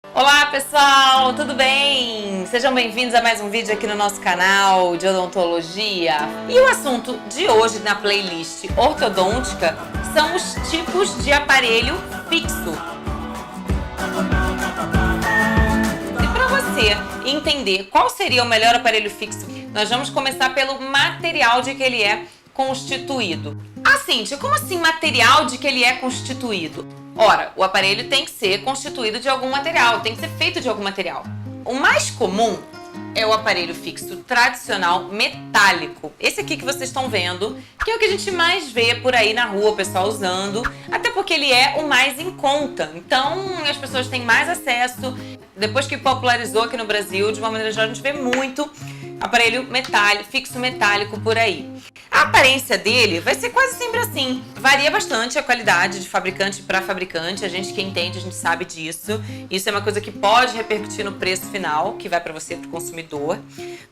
Olá pessoal, tudo bem? Sejam bem-vindos a mais um vídeo aqui no nosso canal de odontologia. E o assunto de hoje na playlist ortodôntica são os tipos de aparelho fixo. E para você entender qual seria o melhor aparelho fixo, nós vamos começar pelo material de que ele é constituído. Ah, Cíntia, como assim material de que ele é constituído? Ora, o aparelho tem que ser constituído de algum material, tem que ser feito de algum material. O mais comum é o aparelho fixo tradicional metálico. Esse aqui que vocês estão vendo, que é o que a gente mais vê por aí na rua, o pessoal usando, até porque ele é o mais em conta. Então, as pessoas têm mais acesso. Depois que popularizou aqui no Brasil, de uma maneira geral, a gente vê muito aparelho metálico, fixo metálico por aí. A aparência dele vai ser quase sempre assim. Varia bastante a qualidade de fabricante para fabricante. A gente que entende, a gente sabe disso. Isso é uma coisa que pode repercutir no preço final, que vai para você, para o consumidor.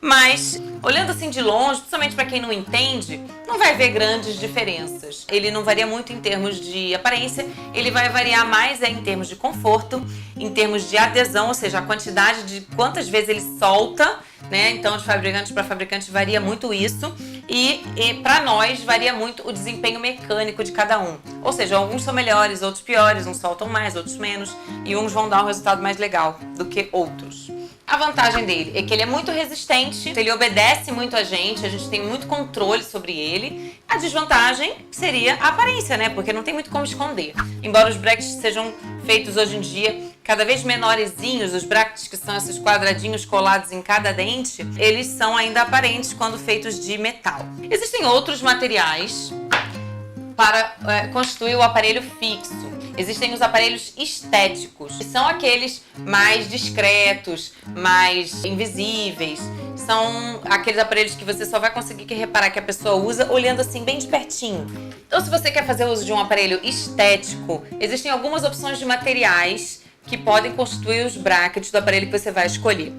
Mas, olhando assim de longe, principalmente para quem não entende, não vai ver grandes diferenças. Ele não varia muito em termos de aparência, ele vai variar mais em termos de conforto, em termos de adesão, ou seja, a quantidade de quantas vezes ele solta, né? Então, de fabricante para fabricante varia muito isso. E para nós varia muito o desempenho mecânico de cada um. Ou seja, alguns são melhores, outros piores, uns soltam mais, outros menos, e uns vão dar um resultado mais legal do que outros. A vantagem dele é que ele é muito resistente, ele obedece muito a gente tem muito controle sobre ele. A desvantagem seria a aparência, né? Porque não tem muito como esconder. Embora os brackets sejam feitos hoje em dia cada vez menorzinhos, os brackets que são esses quadradinhos colados em cada dente, eles são ainda aparentes quando feitos de metal. Existem outros materiais para constituir o aparelho fixo. Existem os aparelhos estéticos, que são aqueles mais discretos, mais invisíveis. São aqueles aparelhos que você só vai conseguir reparar que a pessoa usa olhando assim bem de pertinho. Então, se você quer fazer uso de um aparelho estético, existem algumas opções de materiais que podem constituir os brackets do aparelho que você vai escolher.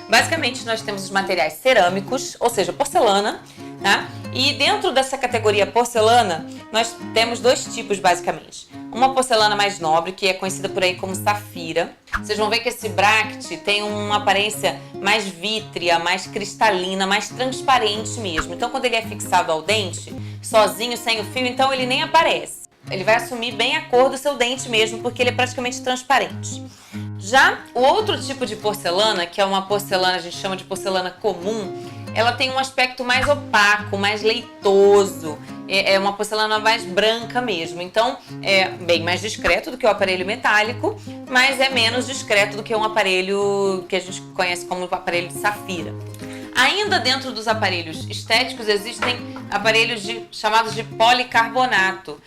Basicamente, nós temos os materiais cerâmicos, ou seja, porcelana, tá? E dentro dessa categoria porcelana, nós temos dois tipos, basicamente. Uma porcelana mais nobre, que é conhecida por aí como safira. Vocês vão ver que esse bracket tem uma aparência mais vítrea, mais cristalina, mais transparente mesmo. Então, quando ele é fixado ao dente, sozinho, sem o fio, então ele nem aparece. Ele vai assumir bem a cor do seu dente mesmo, porque ele é praticamente transparente. Já o outro tipo de porcelana, que é uma porcelana, a gente chama de porcelana comum, ela tem um aspecto mais opaco, mais leitoso. É uma porcelana mais branca mesmo. Então, é bem mais discreto do que o aparelho metálico, mas é menos discreto do que um aparelho que a gente conhece como o aparelho de safira. Ainda dentro dos aparelhos estéticos existem aparelhos chamados de policarbonato,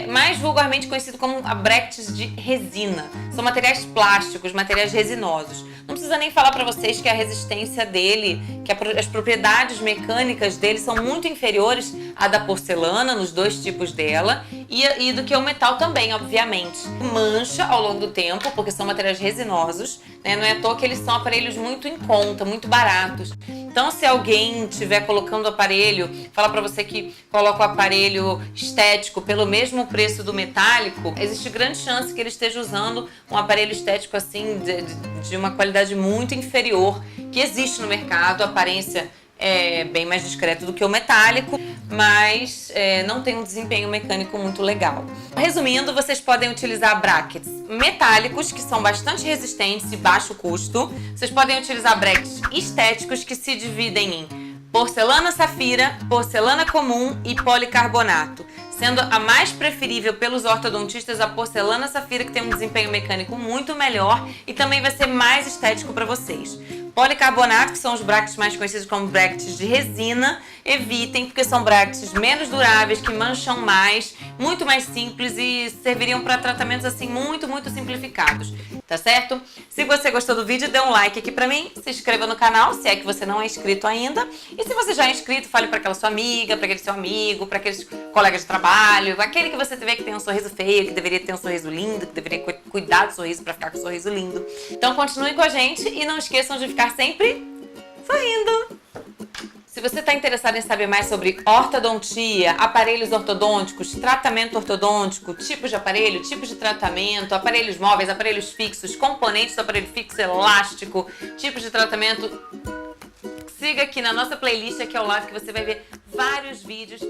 mais vulgarmente conhecido como brackets de resina. São materiais plásticos, materiais resinosos. Não precisa nem falar para vocês que a resistência dele, que as propriedades mecânicas dele são muito inferiores à da porcelana, nos dois tipos dela, e do que o metal também, obviamente. Mancha ao longo do tempo, porque são materiais resinosos, né? Não é à toa que eles são aparelhos muito em conta, muito baratos. Então, se alguém estiver colocando o aparelho, falar para você que coloca o aparelho estético pelo mesmo preço do metálico, existe grande chance que ele esteja usando um aparelho estético assim de uma qualidade muito inferior que existe no mercado. A aparência é bem mais discreta do que o metálico, mas não tem um desempenho mecânico muito legal. Resumindo, vocês podem utilizar brackets metálicos, que são bastante resistentes e baixo custo. Vocês podem utilizar brackets estéticos, que se dividem em porcelana safira, porcelana comum e policarbonato, sendo a mais preferível pelos ortodontistas a porcelana safira, que tem um desempenho mecânico muito melhor e também vai ser mais estético para vocês. Policarbonato, que são os brackets mais conhecidos como brackets de resina, evitem, porque são brackets menos duráveis, que mancham mais, muito mais simples e serviriam para tratamentos assim muito simplificados, tá certo? Se você gostou do vídeo, dê um like aqui pra mim, se inscreva no canal, se é que você não é inscrito ainda, e se você já é inscrito, fale para aquela sua amiga, para aquele seu amigo, para aqueles colegas de trabalho, aquele que você vê que tem um sorriso feio, que deveria ter um sorriso lindo, que deveria cuidar do sorriso para ficar com um sorriso lindo. Então continue com a gente e não esqueçam de ficar sempre sorrindo. Se você está interessado em saber mais sobre ortodontia, aparelhos ortodônticos, tratamento ortodôntico, tipos de aparelho, tipos de tratamento, aparelhos móveis, aparelhos fixos, componentes do aparelho fixo elástico, tipos de tratamento, siga aqui na nossa playlist aqui ao lado que você vai ver vários vídeos